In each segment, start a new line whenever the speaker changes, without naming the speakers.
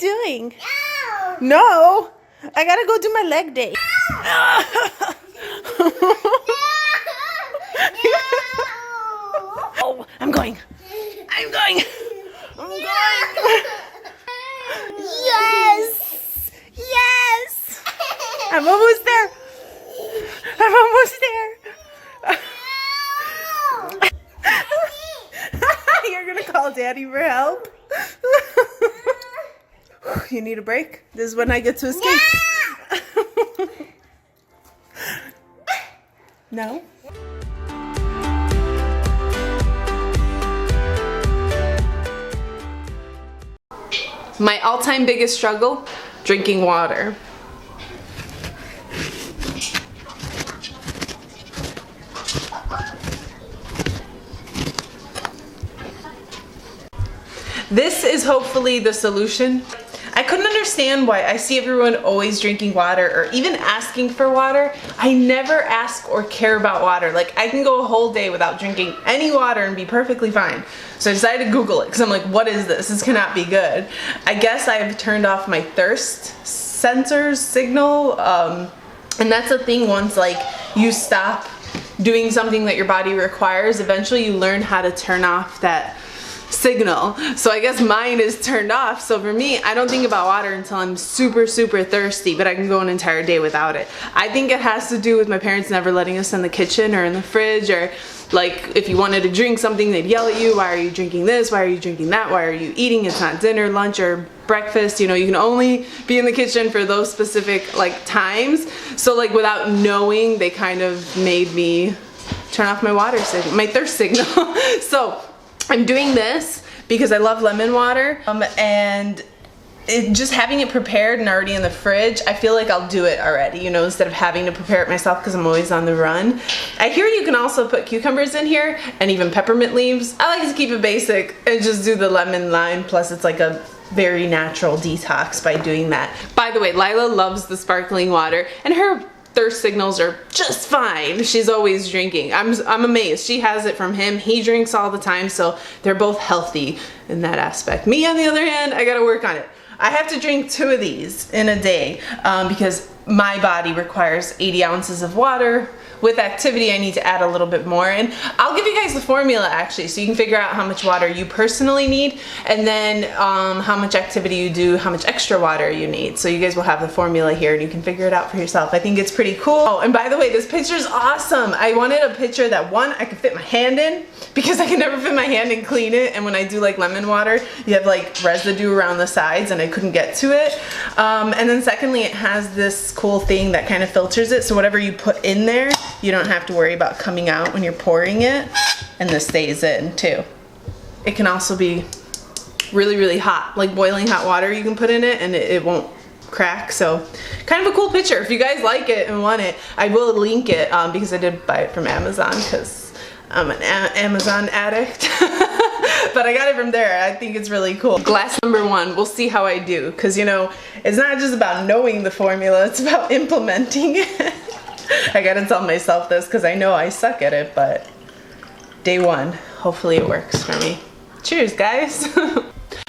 you doing? No. No. I gotta go do my leg day. Oh, I'm going. I'm going. I'm going. Yes. Yes. I'm almost there. I'm almost there. You're gonna call Daddy for help? You need a break? This is when I get to escape. No? My all-time biggest struggle, drinking water. This is hopefully the solution. I couldn't understand why I see everyone always drinking water or even asking for water. I never ask or care about water. Like, I can go a whole day without drinking any water and be perfectly fine. So I decided to Google it because I'm like, what is this? This cannot be good. I guess I've turned off my thirst sensors signal. And that's a thing, once like you stop doing something that your body requires, eventually you learn how to turn off that signal. So I guess mine is turned off. So for me, I don't think about water until I'm super thirsty, but I can go an entire day without it. I think it has to do with my parents never letting us in the kitchen or in the fridge, or like if you wanted to drink something, they'd yell at you, why are you drinking this, why are you drinking that, why are you eating, it's not dinner, lunch, or breakfast. You know, you can only be in the kitchen for those specific like times. So like without knowing, they kind of made me turn off my water signal, my thirst signal. So I'm doing this because I love lemon water, and just having it prepared and already in the fridge, I feel like I'll do it already, you know, instead of having to prepare it myself because I'm always on the run. I hear you can also put cucumbers in here and even peppermint leaves. I like to keep it basic and just do the lemon lime, plus it's like a very natural detox by doing that. By the way, Lila loves the sparkling water and her thirst signals are just fine. She's always drinking. I'm amazed. She has it from him. He drinks all the time, so they're both healthy in that aspect. Me, on the other hand, I gotta work on it. I have to drink 2 of these in a day because my body requires 80 ounces of water. With activity, I need to add a little bit more, and I'll give you guys the formula actually, so you can figure out how much water you personally need, and then how much activity you do, how much extra water you need. So you guys will have the formula here, and you can figure it out for yourself. I think it's pretty cool. Oh, and by the way, this picture is awesome. I wanted a picture that, one, I could fit my hand in, because I can never fit my hand and clean it, and when I do like lemon water, you have like residue around the sides, and I couldn't get to it. And then secondly, it has this cool thing that kind of filters it, so whatever you put in there, you don't have to worry about coming out when you're pouring it, and this stays in too. It can also be really hot, like boiling hot water you can put in it, and it won't crack. So kind of a cool picture. If you guys like it and want it, I will link it because I did buy it from Amazon because I'm an Amazon addict. But I got it from there. I think it's really cool. Glass number 1, we'll see how I do, because you know, it's not just about knowing the formula, it's about implementing it. I gotta tell myself this because I know I suck at it, but day 1, hopefully it works for me. Cheers, guys.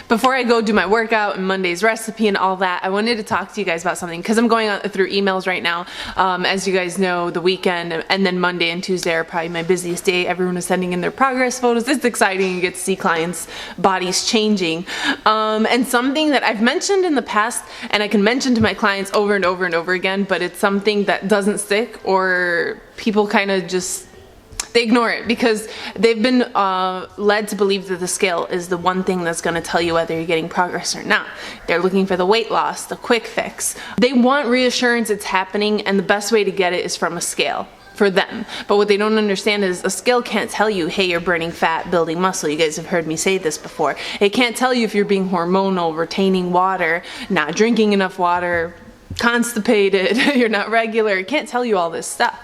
Before I go do my workout and Monday's recipe and all that, I wanted to talk to you guys about something because I'm going on through emails right now. As you guys know, the weekend and then Monday and Tuesday are probably my busiest day. Everyone is sending in their progress photos. It's exciting. You get to see clients' bodies changing. And something that I've mentioned in the past, and I can mention to my clients over and over and over again, but it's something that doesn't stick, or people kind of just, they ignore it because they've been led to believe that the scale is the one thing that's going to tell you whether you're getting progress or not. They're looking for the weight loss, the quick fix. They want reassurance it's happening, and the best way to get it is from a scale for them. But what they don't understand is a scale can't tell you, hey, you're burning fat, building muscle. You guys have heard me say this before. It can't tell you if you're being hormonal, retaining water, not drinking enough water, constipated, you're not regular. It can't tell you all this stuff.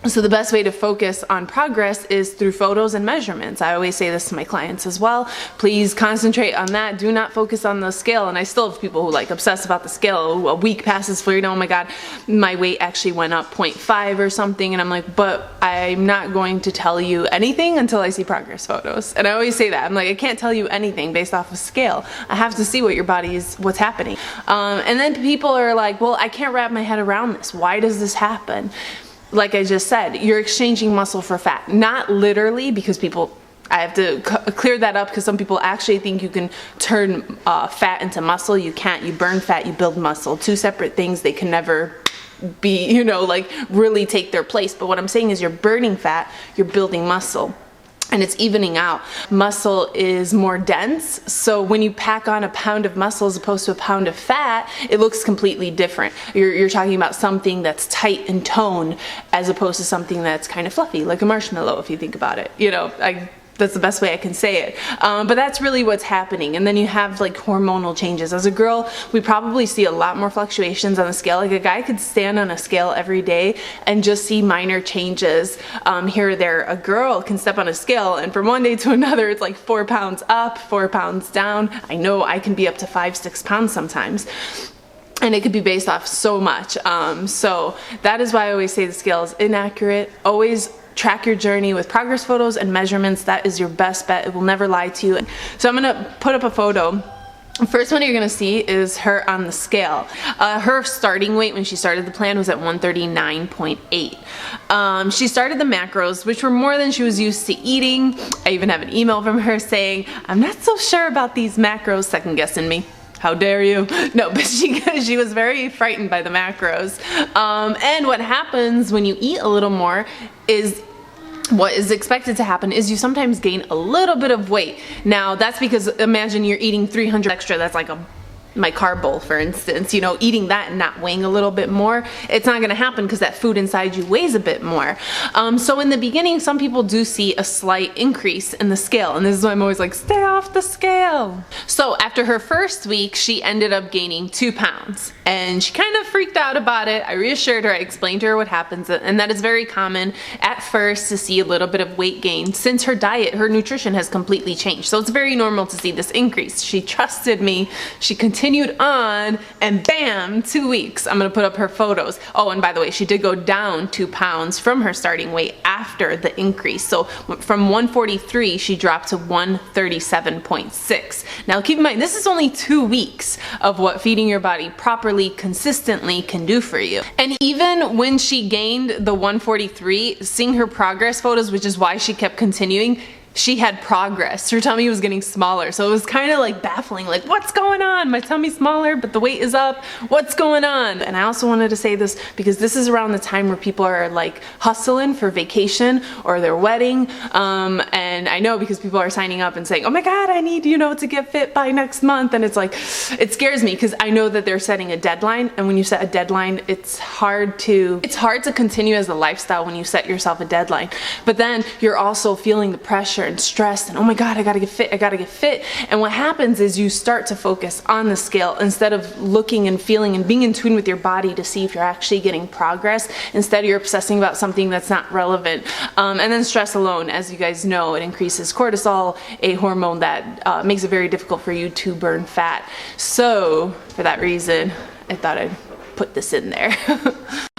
So the best way to focus on progress is through photos and measurements. I always say this to my clients as well. Please concentrate on that. Do not focus on the scale. And I still have people who like obsess about the scale. A week passes, Florina, oh my God, my weight actually went up 0.5 or something. And I'm like, but I'm not going to tell you anything until I see progress photos. And I always say that. I'm like, I can't tell you anything based off of scale. I have to see what your body is, what's happening. And then people are like, well, I can't wrap my head around this. Why does this happen? Like I just said, you're exchanging muscle for fat. Not literally, because people, I have to clear that up, because some people actually think you can turn fat into muscle. You can't. You burn fat, you build muscle. Two separate things. They can never be, you know, like really take their place. But what I'm saying is you're burning fat, you're building muscle. And it's evening out. Muscle is more dense, so when you pack on a pound of muscle as opposed to a pound of fat, it looks completely different. You're talking about something that's tight and toned as opposed to something that's kind of fluffy, like a marshmallow, if you think about it. You know, that's the best way I can say it. But that's really what's happening. And then you have like hormonal changes. As a girl, we probably see a lot more fluctuations on the scale. Like a guy could stand on a scale every day and just see minor changes here or there. A girl can step on a scale and from one day to another, it's like 4 pounds up, 4 pounds down. I know I can be up to 5-6 pounds sometimes. And it could be based off so much. So that is why I always say the scale is inaccurate. Always track your journey with progress photos and measurements. That is your best bet. It will never lie to you. So I'm gonna put up a photo. The first one you're gonna see is her on the scale. Her starting weight when she started the plan was at 139.8. She started the macros, which were more than she was used to eating. I even have an email from her saying, I'm not so sure about these macros, second guessing me. How dare you? No, but she was very frightened by the macros. And what happens when you eat a little more is, what is expected to happen is you sometimes gain a little bit of weight. Now that's because imagine you're eating 300 extra, that's like my carb bowl, for instance, you know, eating that and not weighing a little bit more, it's not going to happen because that food inside you weighs a bit more. So in the beginning, some people do see a slight increase in the scale, and this is why I'm always like, stay off the scale. So after her first week, she ended up gaining 2 pounds, and she kind of freaked out about it. I reassured her, I explained to her what happens, and that is very common at first to see a little bit of weight gain. Since her diet, her nutrition has completely changed, so it's very normal to see this increase. She trusted me, she continued on, and bam, 2 weeks. I'm gonna put up her photos. Oh, and by the way, she did go down 2 pounds from her starting weight after the increase. So from 143, she dropped to 137.6. Now keep in mind, this is only 2 weeks of what feeding your body properly, consistently can do for you. And even when she gained the 143, seeing her progress photos, which is why she kept continuing, she had progress. Her tummy was getting smaller. So it was kind of like baffling, like what's going on? My tummy's smaller, but the weight is up. What's going on? And I also wanted to say this because this is around the time where people are like hustling for vacation or their wedding. And I know because people are signing up and saying, oh my God, I need, you know, to get fit by next month. And it's like, it scares me because I know that they're setting a deadline. And when you set a deadline, it's hard to continue as a lifestyle when you set yourself a deadline. But then you're also feeling the pressure and stressed and oh my God, I gotta get fit, I gotta get fit. And what happens is you start to focus on the scale instead of looking and feeling and being in tune with your body to see if you're actually getting progress. Instead you're obsessing about something that's not relevant. And then stress alone, as you guys know, it increases cortisol, a hormone that makes it very difficult for you to burn fat. So for that reason, I thought I'd put this in there.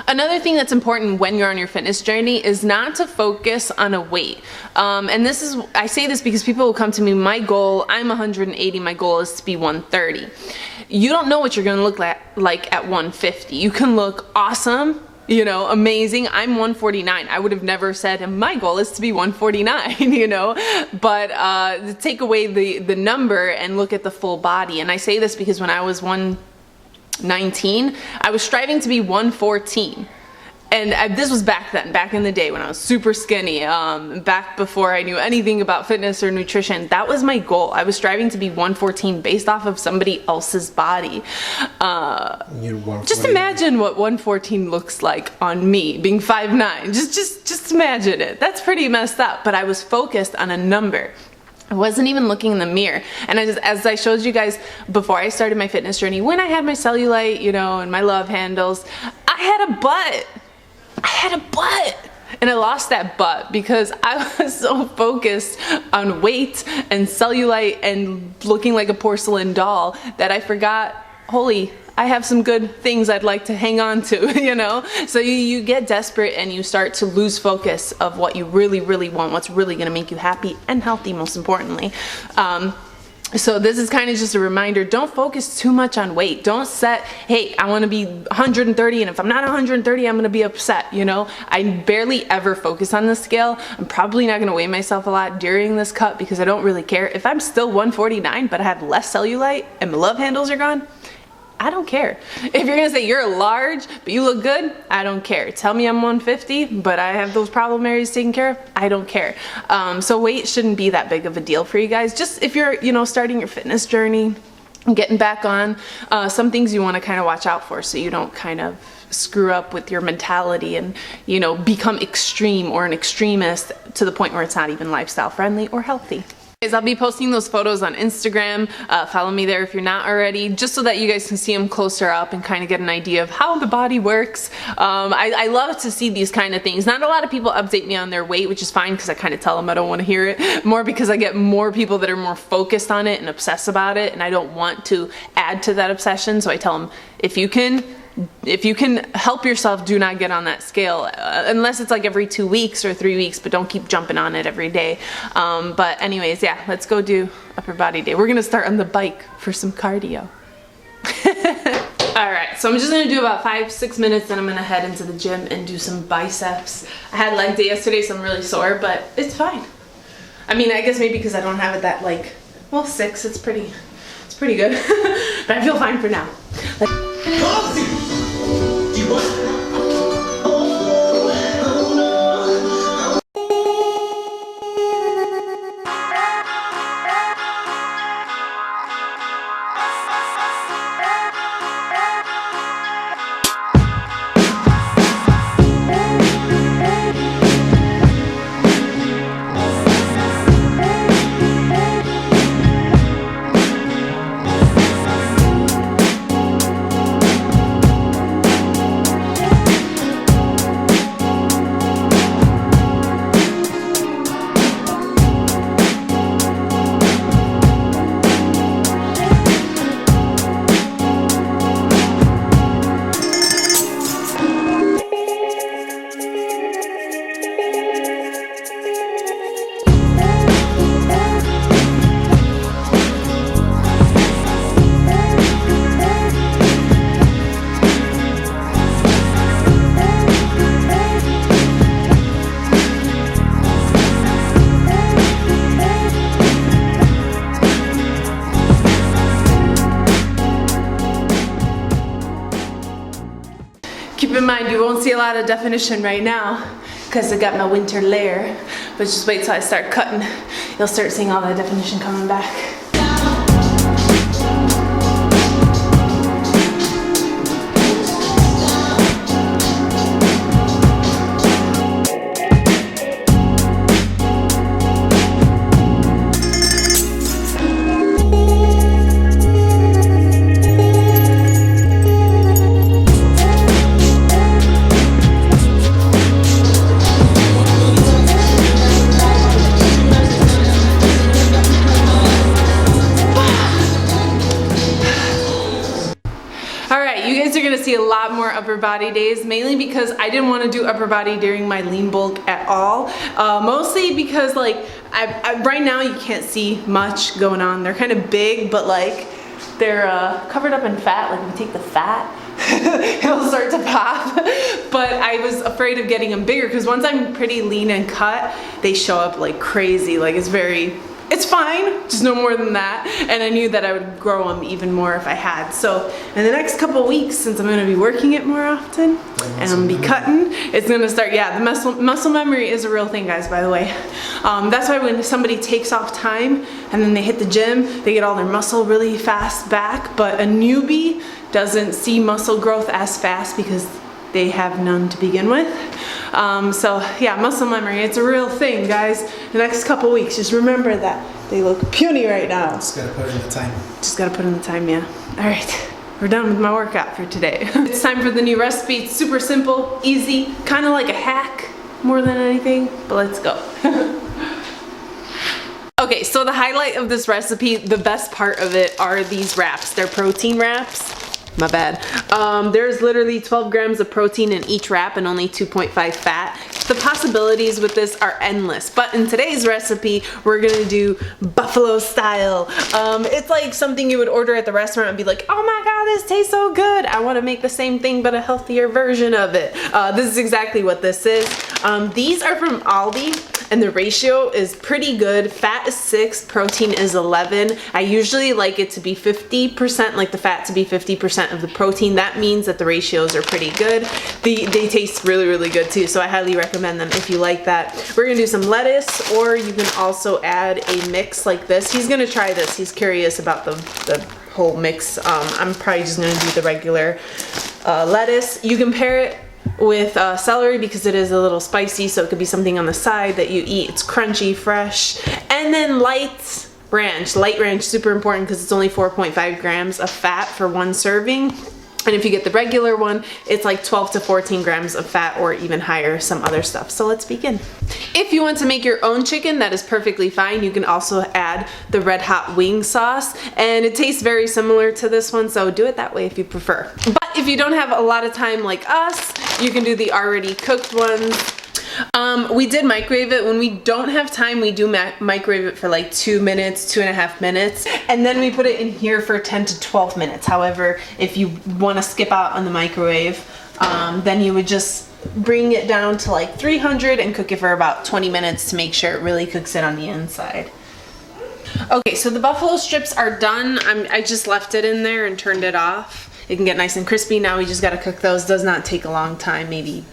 Another thing that's important when you're on your fitness journey is not to focus on a weight. And this is, I say this because people will come to me, my goal, I'm 180, my goal is to be 130. You don't know what you're gonna look like at 150. You can look awesome, you know, amazing. I'm 149. I would have never said my goal is to be 149, you know, but take away the number and look at the full body. And I say this because when I was 119, I was striving to be 114. And this was back then, back in the day when I was super skinny, back before I knew anything about fitness or nutrition. That was my goal. I was striving to be 114 based off of somebody else's body. Just imagine what 114 looks like on me, being 5'9". Just imagine it. That's pretty messed up, but I was focused on a number. I wasn't even looking in the mirror. And as I showed you guys before I started my fitness journey, when I had my cellulite, you know, and my love handles, I had a butt. I had a butt. And I lost that butt because I was so focused on weight and cellulite and looking like a porcelain doll that I forgot, holy, I have some good things I'd like to hang on to, you know? So you get desperate and you start to lose focus of what you really, really want, what's really gonna make you happy and healthy, most importantly. So this is kind of just a reminder, don't focus too much on weight. Don't set, hey, I want to be 130 and if I'm not 130, I'm going to be upset, you know? I barely ever focus on the scale. I'm probably not going to weigh myself a lot during this cut because I don't really care. If I'm still 149 but I have less cellulite and my love handles are gone, I don't care. If you're gonna say you're large, but you look good, I don't care. Tell me I'm 150, but I have those problem areas taken care of, I don't care. So weight shouldn't be that big of a deal for you guys. Just if you're, you know, starting your fitness journey, getting back on, some things you wanna kind of watch out for so you don't kind of screw up with your mentality and, you know, become extreme or an extremist to the point where it's not even lifestyle friendly or healthy. I'll be posting those photos on Instagram. Follow me there if you're not already, just so that you guys can see them closer up and kind of get an idea of how the body works. I love to see these kind of things. Not a lot of people update me on their weight, which is fine because I kind of tell them I don't want to hear it. More because I get more people that are more focused on it and obsess about it, and I don't want to add to that obsession. So I tell them, if you can help yourself, do not get on that scale unless it's like every 2 weeks or 3 weeks, but don't keep jumping on it every day. But anyways, yeah, let's go do upper body day. We're gonna start on the bike for some cardio. All right, so I'm just gonna do about 5-6 minutes, then I'm gonna head into the gym and do some biceps. I had leg day yesterday, so I'm really sore, but it's fine. I mean, I guess maybe because I don't have it that like, well, 6, it's pretty good. But I feel fine for now. Keep in mind, you won't see a lot of definition right now because I got my winter layer, but just wait till I start cutting. You'll start seeing all that definition coming back. See a lot more upper body days, mainly because I didn't want to do upper body during my lean bulk at all. Mostly because like right now you can't see much going on. They're kind of big, but like they're covered up in fat. Like if you take the fat, it'll start to pop. But I was afraid of getting them bigger because once I'm pretty lean and cut, they show up like crazy. Like it's fine, just no more than that. And I knew that I would grow them even more if I had. So in the next couple weeks, since I'm gonna be working it more often and I'm gonna be cutting, it's gonna start, yeah, the muscle memory is a real thing, guys, by the way. That's why when somebody takes off time and then they hit the gym, they get all their muscle really fast back, but a newbie doesn't see muscle growth as fast because they have none to begin with. So yeah, muscle memory, it's a real thing, guys. The next couple weeks, just remember that. They look puny right now.
Just gotta put in the time.
Just gotta put in the time, yeah. All right, we're done with my workout for today. It's time for the new recipe. It's super simple, easy, kind of like a hack. more than anything, but let's go. Okay, so the highlight of this recipe, the best part of it, are these wraps. They're protein wraps. My bad. There's literally 12 grams of protein in each wrap and only 2.5 fat. The possibilities with this are endless, but in today's recipe, we're gonna do buffalo style. It's like something you would order at the restaurant and be like, oh my god, this tastes so good. I wanna make the same thing, but a healthier version of it. This is exactly what this is. These are from Aldi. And the ratio is pretty good. Fat is 6, protein is 11. I usually like it to be 50%, like the fat to be 50% of the protein. That means that the ratios are pretty good. They taste really, really good too, so I highly recommend them if you like that. We're gonna do some lettuce, or you can also add a mix like this. He's gonna try this. He's curious about the whole mix. I'm probably just gonna do the regular lettuce. You can pair it with celery because it is a little spicy, so it could be something on the side that you eat. It's crunchy, fresh. And then light ranch, super important because it's only 4.5 grams of fat for one serving. And if you get the regular one, it's like 12 to 14 grams of fat, or even higher, some other stuff. So let's begin. If you want to make your own chicken, that is perfectly fine. You can also add the red hot wing sauce, and it tastes very similar to this one, so do it that way if you prefer. But if you don't have a lot of time like us, you can do the already cooked ones. We did microwave it. When we don't have time, we do microwave it for like 2 minutes, 2.5 minutes, and then we put it in here for 10 to 12 minutes. However, if you want to skip out on the microwave, then you would just bring it down to like 300 and cook it for about 20 minutes to make sure it really cooks it on the inside. Okay, so the buffalo strips are done. I just left it in there and turned it off. It can get nice and crispy. Now we just got to cook those. Does not take a long time, maybe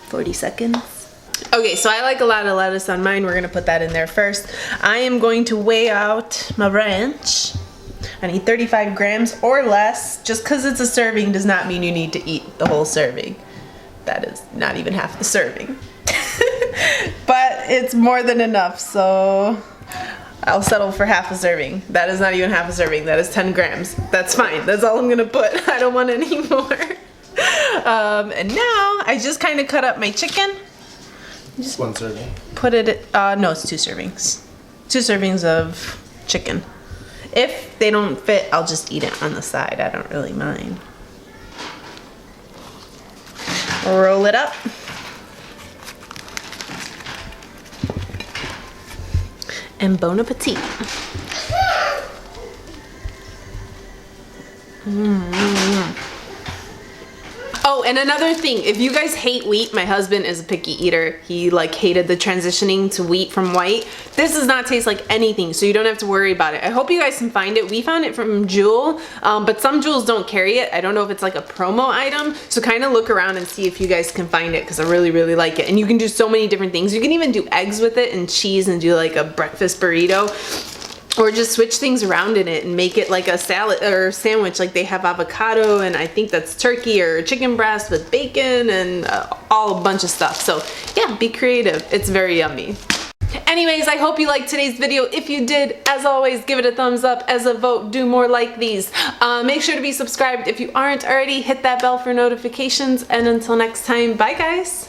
40 seconds. Okay, so I like a lot of lettuce on mine. We're gonna put that in there first. I am going to weigh out my ranch. I need 35 grams or less. Just because it's a serving does not mean you need to eat the whole serving. That is not even half the serving. But it's more than enough, so I'll settle for half a serving. That is not even half a serving. That is 10 grams. That's fine. That's all I'm gonna put. I don't want any more. And now I just kind of cut up my chicken.
Just one serving.
Put it, no, it's 2 servings. 2 servings of chicken. If they don't fit, I'll just eat it on the side. I don't really mind. Roll it up. And bon appetit. Oh, and another thing, if you guys hate wheat, my husband is a picky eater. He like hated the transitioning to wheat from white. This does not taste like anything, so you don't have to worry about it. I hope you guys can find it. We found it from Jewel, but some Jewels don't carry it. I don't know if it's like a promo item, so kind of look around and see if you guys can find it, because I really, really like it. And you can do so many different things. You can even do eggs with it and cheese and do like a breakfast burrito. Or just switch things around in it and make it like a salad or sandwich. Like they have avocado, and I think that's turkey or chicken breast with bacon and all a bunch of stuff. So yeah, be creative. It's very yummy. Anyways, I hope you liked today's video. If you did, as always, give it a thumbs up. As a vote, do more like these. Make sure to be subscribed if you aren't already. Hit that bell for notifications. And until next time, bye guys.